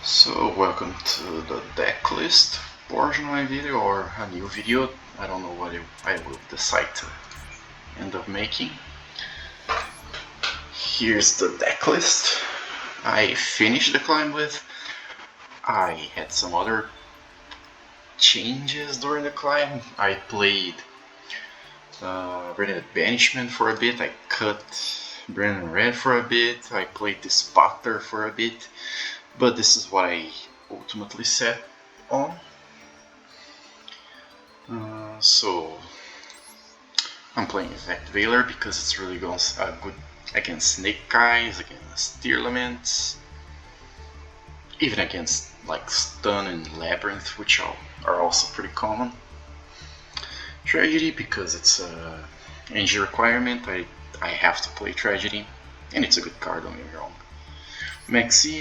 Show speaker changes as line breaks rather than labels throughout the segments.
So welcome to the Decklist portion of my video, or a new video. I don't know what I will decide to end up making. Here's the Decklist I finished the climb with. I had some other changes during the climb. I played Branded Banishment for a bit. I cut Brandon Red for a bit. I played this Spotter for a bit. But this is what I ultimately set on. So I'm playing Effect Veiler because it's really good against Snake Guys, against Tier Elements, even against like Stun and Labyrinth, which are also pretty common. Tragedy because it's a engine requirement. I have to play Tragedy, and it's a good card, don't get me wrong. Maxi,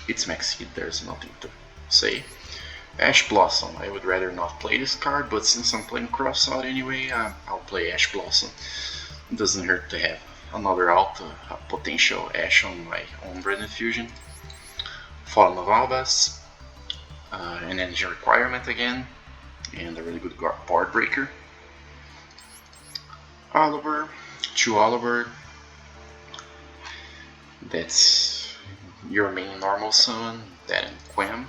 it's Maxi, there's nothing to say. Ash Blossom, I would rather not play this card, but since I'm playing Crossout anyway, I'll play Ash Blossom. It doesn't hurt to have another alt, a potential Ash on my own Branded Fusion. Fallen of Albas, an engine requirement again, and a really good board breaker. Oliver, 2 Oliver, that's your main normal summon, that and Quam.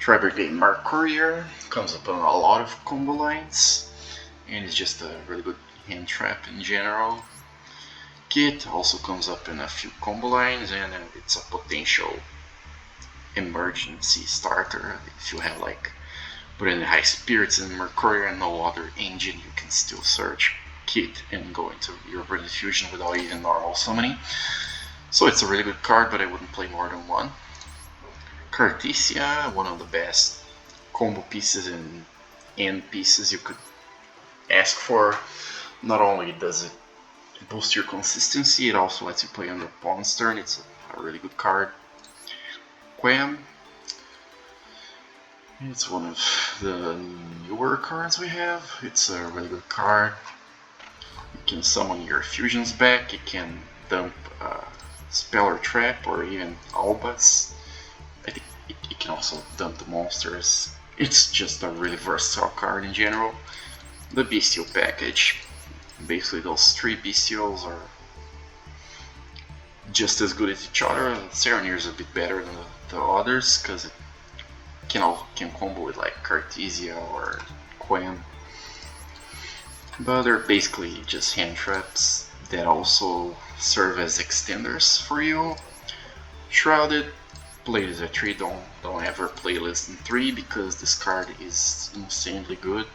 Tri-Brigade Mark Courier comes up on a lot of combo lines, and it's just a really good hand trap in general. Kit also comes up in a few combo lines, and it's a potential emergency starter. If you have like Branded High Spirits and Mercurial and no other engine, you can still search Kit and go into your Branded Fusion without even normal summoning. So it's a really good card, but I wouldn't play more than one. Cartesia, one of the best combo pieces and end pieces you could ask for. Not only does it boost your consistency, it also lets you play on your opponent's turn. It's a really good card. Quam, it's one of the newer cards we have. It's a really good card. You can summon your fusions back, you can dump Spell or Trap, or even Albas. I think it can also dump the monsters. It's just a really versatile card in general. The Bestial package. Basically those 3 Bestials are just as good as each other. Serenir is a bit better than the others because it can combo with like Cartesia or Quam. But they're basically just hand traps that also serve as extenders for you. Shrouded, played as a 3, don't ever play less than 3 because this card is insanely good.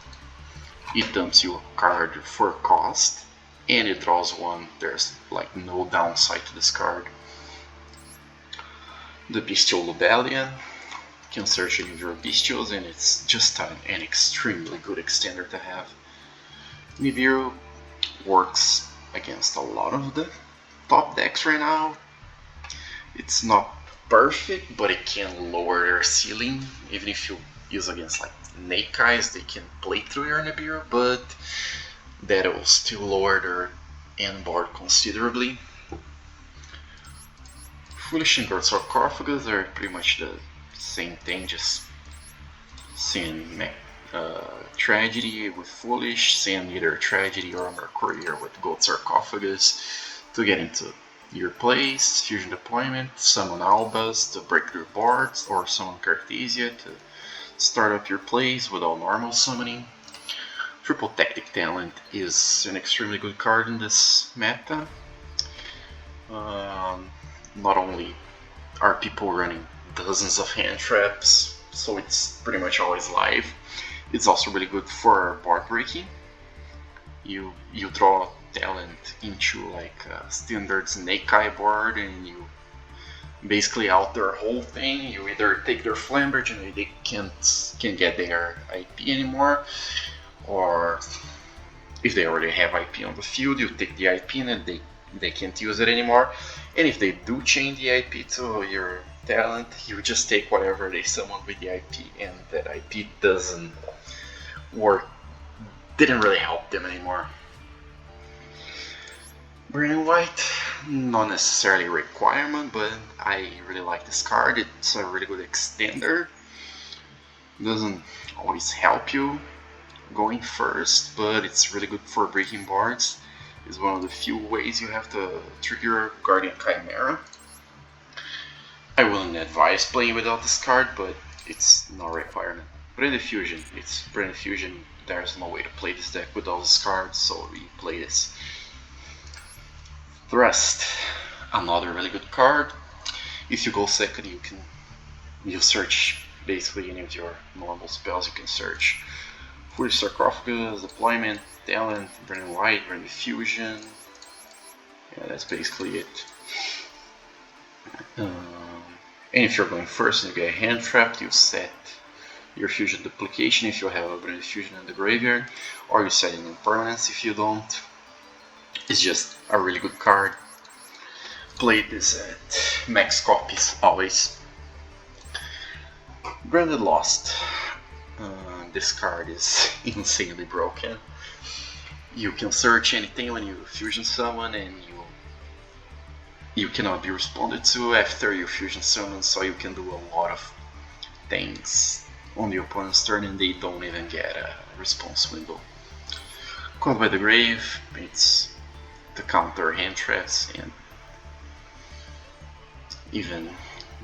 It dumps you a card for cost and it draws 1, there's like no downside to this card. The Bestial Lubellion can search any of your Bestials and it's just an extremely good extender to have. Nibiru works against a lot of the top decks right now. It's not perfect, but it can lower their ceiling. Even if you use against like Snake Eyes, they can play through your Nibiru, but that will still lower their end board considerably. Foolish and Guard Sarcophagus are pretty much the same thing, just seeing Tragedy with Foolish, send either Tragedy or Mercurial with Gold Sarcophagus to get into your plays, Fusion Deployment, summon Albas to break your boards, or summon Cartesia to start up your plays without normal summoning. Triple Tactic Talent is an extremely good card in this meta. Not only are people running dozens of hand traps, so it's pretty much always live, it's also really good for board breaking. You draw talent into like a standard Snake Eye board and you basically out their whole thing. You either take their Flamberge and they can't get their IP anymore, or if they already have IP on the field, you take the IP and they can't use it anymore. And if they do change the IP to your talent, you just take whatever they summon with the IP, and that IP doesn't work, didn't really help them anymore. Green and white, not necessarily a requirement, but I really like this card. It's a really good extender. It doesn't always help you going first, but it's really good for breaking boards. It's one of the few ways you have to trigger Guardian Chimera. I wouldn't advise playing without this card, but it's no requirement. Branded Fusion, it's Branded Fusion. There's no way to play this deck without this card, so we play this. Thrust, another really good card. If you go second, you search basically any of your normal spells. You can search Fury Sarcophagus, Deployment, Talent, Branded White, Branded Fusion. Yeah, that's basically it. And if you're going first and you get hand trapped, you set your fusion duplication if you have a Branded Fusion in the graveyard, or you set an impermanence if you don't. It's just a really good card. Play this at max copies always. Branded Lost. This card is insanely broken. You can search anything when you fusion summon, and you cannot be responded to after you fusion summon, so you can do a lot of things on the opponent's turn and they don't even get a response window. Called by the Grave, it's to counter hand traps and even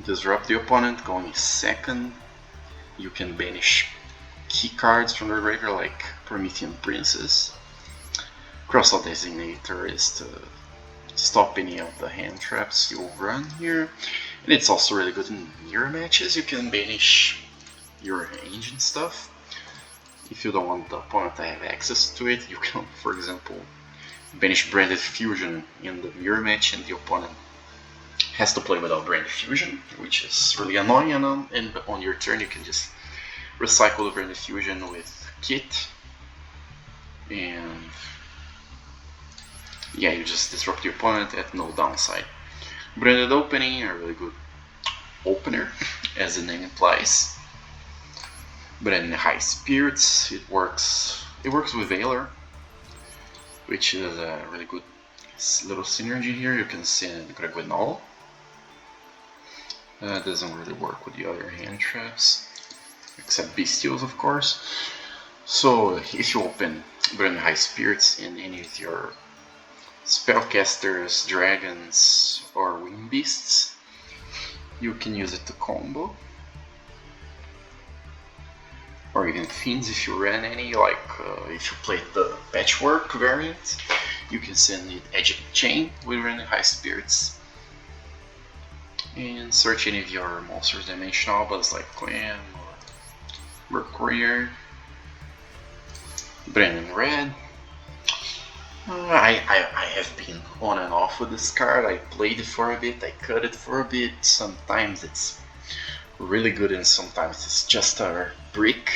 disrupt the opponent. Going second, you can banish key cards from the graveyard like Promethean Princess. Crossout Designator is to stop any of the hand traps you'll run here, and it's also really good in mirror matches. You can banish your engine stuff. If you don't want the opponent to have access to it, you can, for example, banish Branded Fusion in the mirror match, and the opponent has to play without Branded Fusion, which is really annoying. And on your turn, you can just recycle the Branded Fusion with Kit, and yeah, you just disrupt your opponent at no downside. Branded Opening, a really good opener, as the name implies. Branded High Spirits, it works with Valor, which is a really good little synergy here. You can send Greguenol. Doesn't really work with the other hand traps, except Bestials, of course. So if you open Branded High Spirits in any of your Spellcasters, Dragons, or Wind Beasts, you can use it to combo. Or even Fiends if you ran any, like if you played the Patchwork variant, you can send it Edge Chain with Branded High Spirits. And search any of your monsters Dimension Albas like Clam or Mercurier. Branded Red. I have been on and off with this card. I played it for a bit, I cut it for a bit. Sometimes it's really good and sometimes it's just a brick.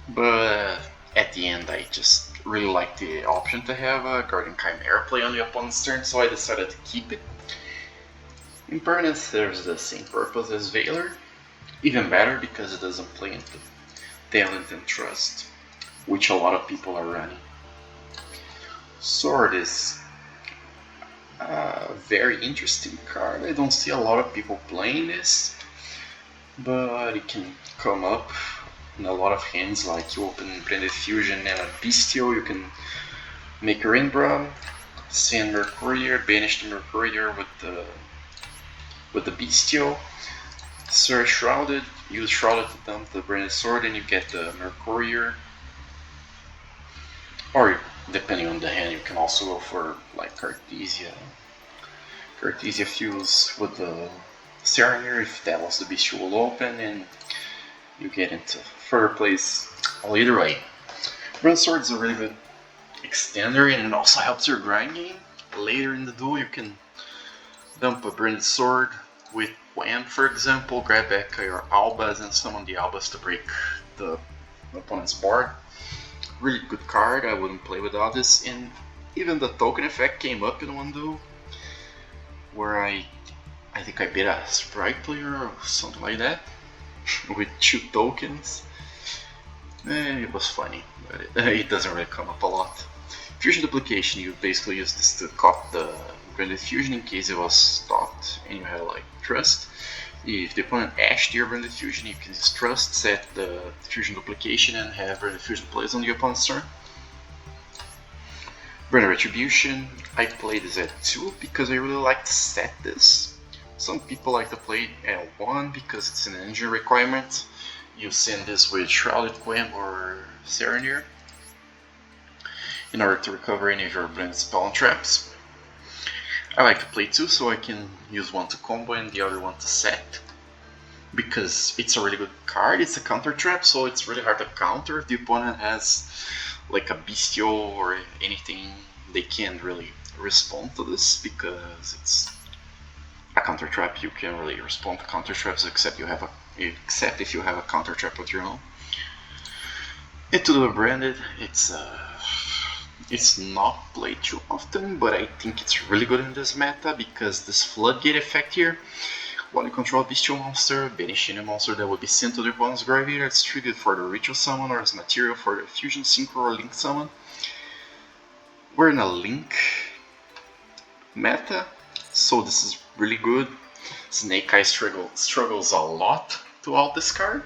But at the end I just really like the option to have a Guardian Chimera play on the opponent's turn, so I decided to keep it. Impermanence serves the same purpose as Valor, even better because it doesn't play into Talent and Trust, which a lot of people are running. Sword is a very interesting card. I don't see a lot of people playing this, but it can come up in a lot of hands. Like you open Branded Fusion and a Bestial, you can make a Rainbra, send Mercurier, banish the Mercurier with the Bestial, search Shrouded, use Shrouded to dump the Branded Sword, and you get the Mercurier. Or depending on the hand, you can also go for like Cartesia Fuse with the Serenir if that was the Bestial will open, and you get into further plays. Well, either way, Branded Sword is a really good extender, and it also helps your grind game. Later in the duel, you can dump a Branded Sword with Wham, for example, grab back your Albas and summon the Albas to break the opponent's board. Really good card, I wouldn't play without this, and even the token effect came up in one duel where I think I beat a Sprite player or something like that with 2 tokens. It was funny, but it doesn't really come up a lot. Fusion Duplication, you basically use this to cut the Branded Fusion in case it was stopped and you had like Trust. If the opponent ashed your Branded Fusion, you can use Trust, set the Fusion Duplication, and have Branded Fusion plays on the opponent's turn. Branded Retribution, I play this at 2 because I really like to set this. Some people like to play it at 1 because it's an engine requirement. You send this with Shrouded Quem or Serenir in order to recover any of your Branded Spell and Traps. I like to play 2 so I can use one to combo and the other one to set. Because it's a really good card, it's a counter trap, so it's really hard to counter if the opponent has like a Bestial or anything. They can't really respond to this because it's a counter trap. You can't really respond to counter traps except if you have a counter trap of your own. And to do a branded, it's not played too often, but I think it's really good in this meta because this floodgate effect here, while you control a bestial monster, banishing a monster that would be sent to the opponent's graveyard, it's triggered for the ritual summon or as material for the fusion synchro or link summon. We're in a link meta, so this is really good. Snake Eye struggles a lot to out this card,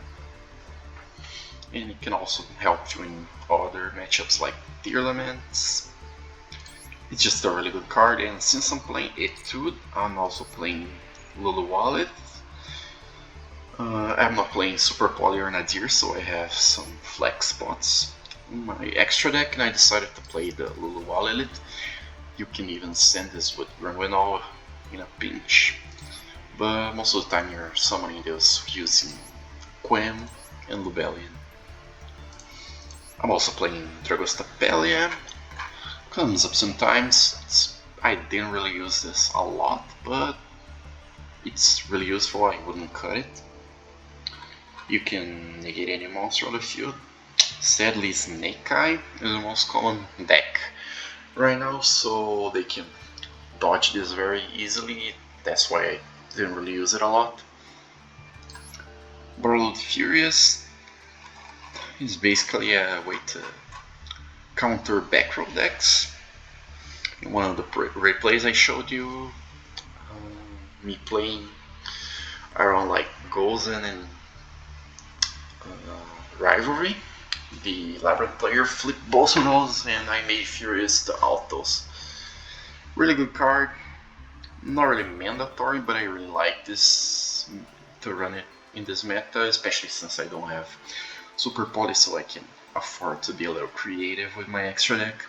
and it can also help you in other matchups like Elements. It's just a really good card, and since I'm playing Etude, I'm also playing Lulu Wallet. I'm not playing Super Poly or Nadir, so I have some flex spots in my extra deck, and I decided to play the Lulu Wallet. You can even send this with Granguenol in a pinch, but most of the time you're summoning this using Quem and Lubellion. I'm also playing Dragostapelia. Comes up sometimes. I didn't really use this a lot, but it's really useful. I wouldn't cut it. You can negate any monster on the field. Sadly, Snake Eye is the most common deck right now, so they can dodge this very easily. That's why I didn't really use it a lot. Borrowed Furious is basically a way to counter Backrow decks. In one of the replays I showed you, me playing around like Gozen and Rivalry, the Labyrinth player flipped both of those and I made Furious to out those. Really good card, not really mandatory, but I really like this to run it in this meta, especially since I don't have Super Poly, so I can afford to be a little creative with my extra deck.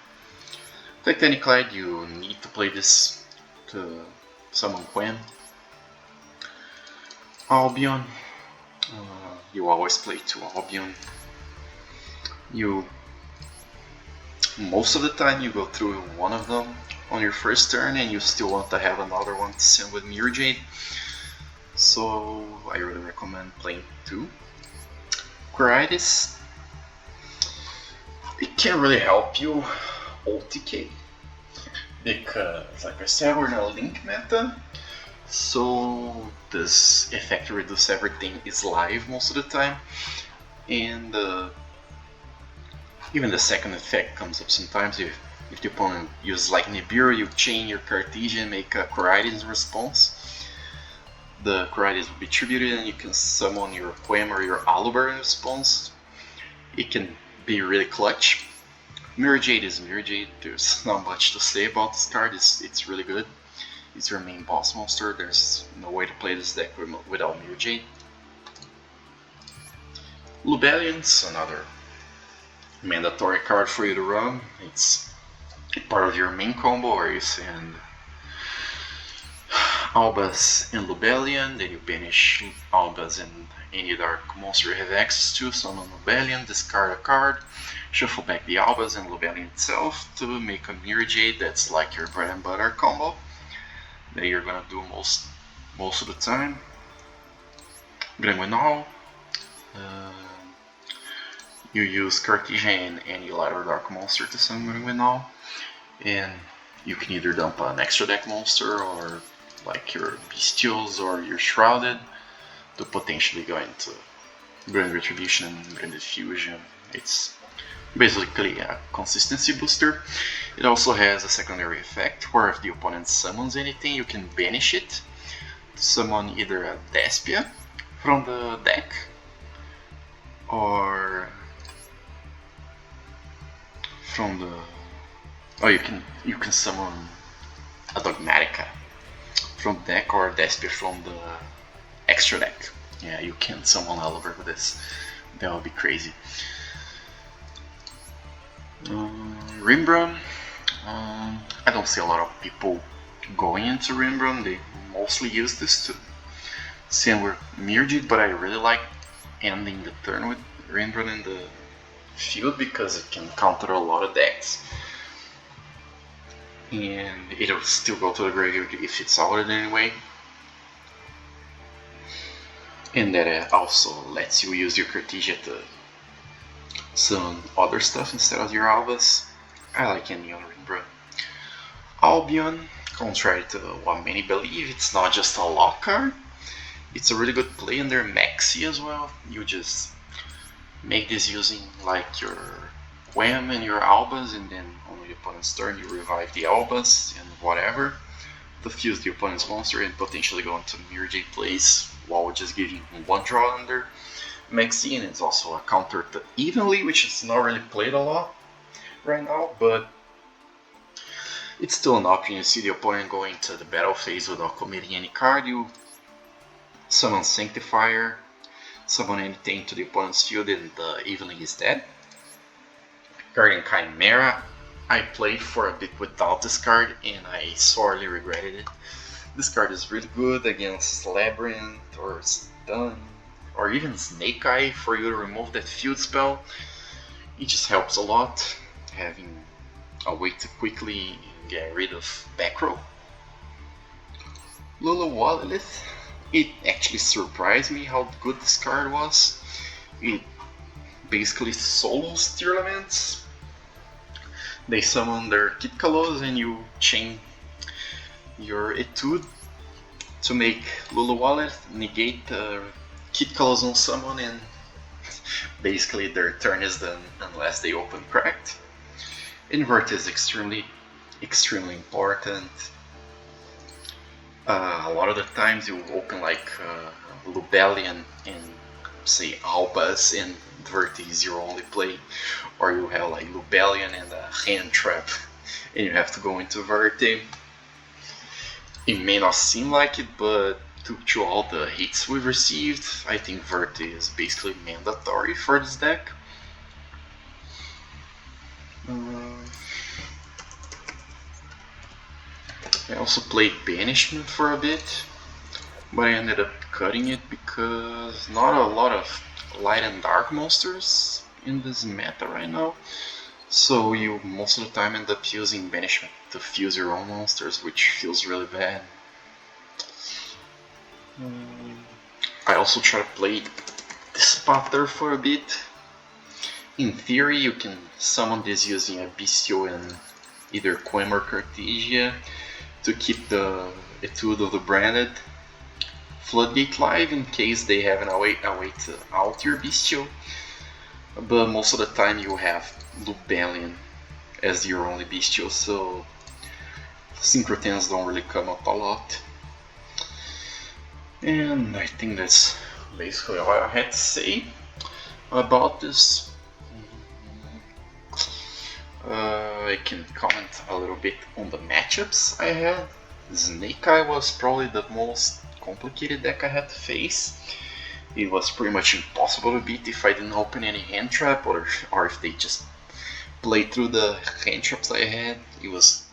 Technically, you need to play this to summon Quem. Albion, you always play 2 Albion. Most of the time you go through one of them on your first turn and you still want to have another one to send with Mirror Jade. So I really recommend playing 2. Quiritis, it can't really help you OTK because, like I said, we're in a link meta, so this effect reduce everything is live most of the time, and even the second effect comes up sometimes. If the opponent uses like Nibiru, you chain your Cartesian, make a Quiritis response. The Quiritis will be tributed and you can summon your Quem or your Aluber in response. It can be really clutch. Mirror Jade is Mirror Jade, there's not much to say about this card, it's really good. It's your main boss monster, there's no way to play this deck without Mirror Jade. Lubellion's another mandatory card for you to run. It's part of your main combo where you send Albas and Lubellion, then you banish Albas and any dark monster you have access to, summon Lubellion, discard a card, shuffle back the Albas and Lubellion itself to make a Mirror Jade that's like your bread and butter combo that you're gonna do most of the time. Granguenol, you use Cartesian and any light or dark monster to summon Granguenol, and you can either dump an extra deck monster or like your Bestials or your Shrouded to potentially go into Grand Retribution and Grand Diffusion. It's basically a consistency booster. It also has a secondary effect where if the opponent summons anything, you can banish it. Summon either a Despia from the deck, or from the... Oh, you can summon a Dogmatica from the deck, or a Despia from the extra deck. Yeah, you can summon Oliver with this. That would be crazy. Rimbrum. I don't see a lot of people going into Rimbrum. They mostly use this to send with Mirjit, but I really like ending the turn with Rimbrum in the field because it can counter a lot of decks. And it'll still go to the graveyard if it's outed anyway. And that also lets you use your Cartesia to summon other stuff instead of your Albas. I like ending on Rimbrum. Albion, contrary to what many believe, it's not just a lock card. It's a really good play under Maxi as well. You just make this using like your Wham and your Albas, and then on the opponent's turn you revive the Albas and whatever to fuse the opponent's monster and potentially go into Mirjit plays while just giving one draw under Maxi. And it's also a counter to Evenly, which is not really played a lot right now, but it's still an option. You see the opponent going to the battle phase without committing any card, you summon Sanctifier, summon anything to the opponent's field, and the Evenly is dead. Guardian Chimera, I played for a bit without this card and I sorely regretted it. This card is really good against Labyrinth or Stun or even Snake Eye for you to remove that field spell. It just helps a lot having a way to quickly get rid of Backrow. Lulawalith, it actually surprised me how good this card was. It basically solos Tearlaments. They summon their Kitkalos and you chain your Etude to make Lulawalith negate the Kitkalos on summon, and basically their turn is done unless they open Cracked. Invert is extremely important. A lot of the times you open like Lubellion and say Albas, and Vert is your only play, or you have like Lubellion and a Hand Trap and you have to go into Verte. It may not seem like it, but due to all the hits we've received, I think Verte is basically mandatory for this deck. I also played Banishment for a bit, but I ended up cutting it because not a lot of light and dark monsters in this meta right now, so you most of the time end up using Banishment to fuse your own monsters, which feels really bad. I also try to play Spotter for a bit. In theory you can summon this using a Bestial and either Quem or Cartesia to keep the Etude of the Branded Floodgate live in case they have a way to out your Bestial, but most of the time you have Lubellion as your only Bestial, so Synchrotins don't really come up a lot. And I think that's basically all I had to say about this. I can comment a little bit on the matchups I had. Snake Eye was probably the most complicated deck I had to face. It was pretty much impossible to beat if I didn't open any hand trap, or if they just played through the hand traps I had. It was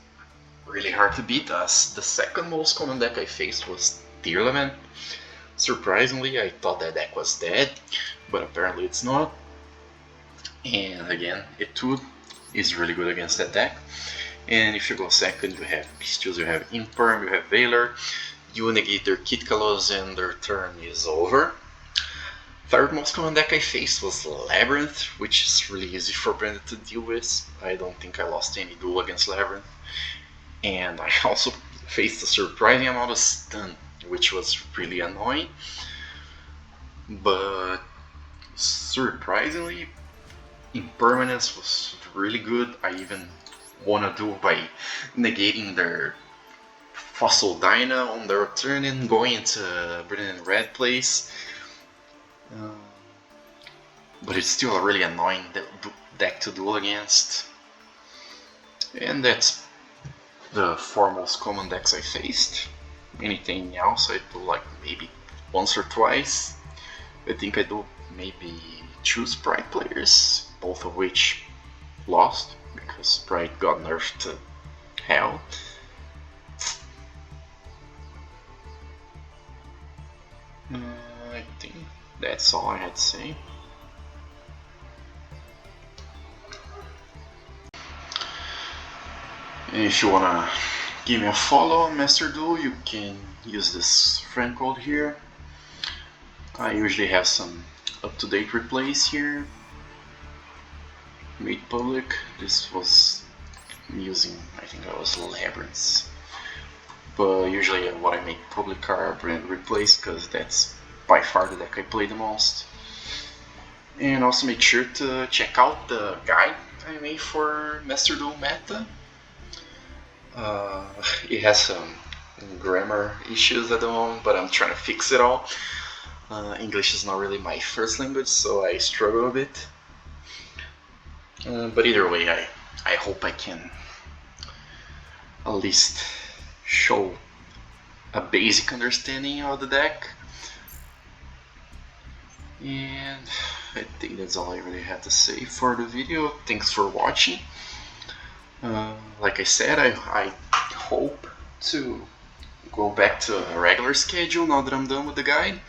really hard to beat us. The second most common deck I faced was Tearlament. Surprisingly, I thought that deck was dead, but apparently it's not. And again, Etude is really good against that deck. And if you go second, you have Bestials, you have Imperm, you have Valor. You negate their Kitkalos and their turn is over. Third most common deck I faced was Labyrinth, which is really easy for Brandon to deal with. I don't think I lost any duel against Labyrinth. And I also faced a surprising amount of stun, which was really annoying. But surprisingly, Impermanence was really good. I even wanna do by negating their Fossil Dyna on their turn and going into Brilliant Red place. But it's still a really annoying deck to duel against. And that's the four most common decks I faced. Anything else I do like maybe once or twice. I think I do maybe two Sprite players, both of which lost because Sprite got nerfed to hell. I think that's all I had to say. And if you wanna give me a follow on Master Duel, you can use this friend code here. I usually have some up-to-date replays here made public. This was using, I think that was Labyrinths. But usually what I make public are brand replays because that's by far the deck I play the most. And also make sure to check out the guide I made for Master Duel Meta. It has some grammar issues at the moment, but I'm trying to fix it all. English is not really my first language, so I struggle a bit. But either way, I hope I can at least show a basic understanding of the deck. And I think that's all I really had to say for the video. Thanks for watching. Like I said, I hope to go back to a regular schedule now that I'm done with the guide.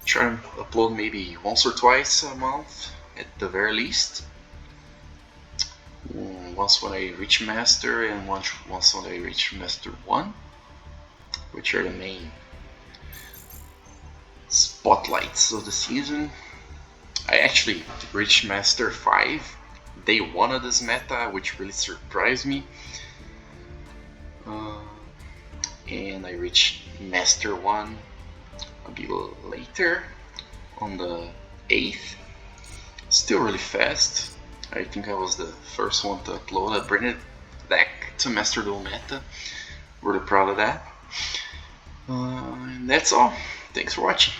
Try to upload maybe once or twice a month at the very least. Once when I reach Master and once when I reach Master 1, which are the main spotlights of the season. I actually reached Master 5 day 1 of this meta, which really surprised me. And I reached Master 1 a bit later, on the 8th. Still really fast. I think I was the first one to upload a branded deck to Master Duel Meta. Really proud of that. And that's all. Thanks for watching.